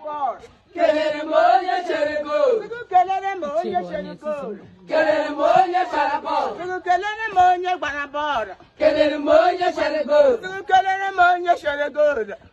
Barapor. Keleremoye Cherego. Keleremoye Cherego. Keleremoye Sarapor. Keleremoye Barapor. Keleremoye Cherego. Keleremoye Cherego.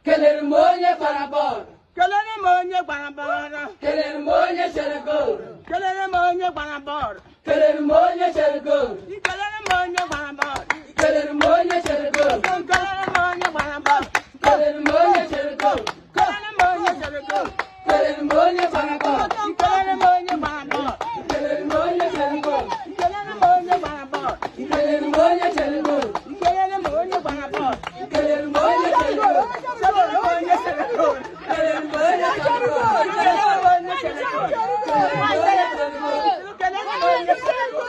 Keleremoye Sarapor. Keleremoye Barapor. Keleremoye Cherego. Keleremoye Barapor. Keleremoye Cherego. Keleremoye Barapor. Keleremoye Cherego. Keleremoye Barapor. Keleremoye Cherego. Keleremoye Cherego. Keleremoye Sarapor. Keleremoye Barapor. Keleremoye Cherego. Keleremoye Barapor. Keleremoye Cherego. Keleremoye Barapor. Keleremoye Cherego. Keleremoye Cherego. Keleremoye Cherego. Keleremoye Cherego.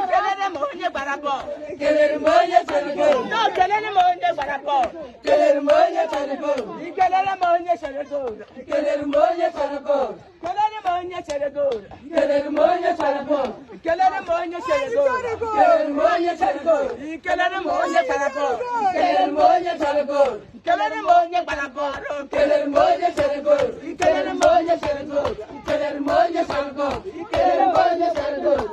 Keleremoye Barapor. Keleremoye Cherego. No, Keleremoye Barapor. Keleremoye Cherego. Keleremoye Cherego. Keleremoye Cherego. Keleremoye Cherego. Keleremoye Sarapor. Keleremoye Cherego. Keleremoye Cherego. Keleremoye Barapor. Keleremoye Cherego. Keleremoye Barapor. Keleremoye Cherego. Keleremoye Cherego. Keleremoye Cherego. Keleremoye Cherego.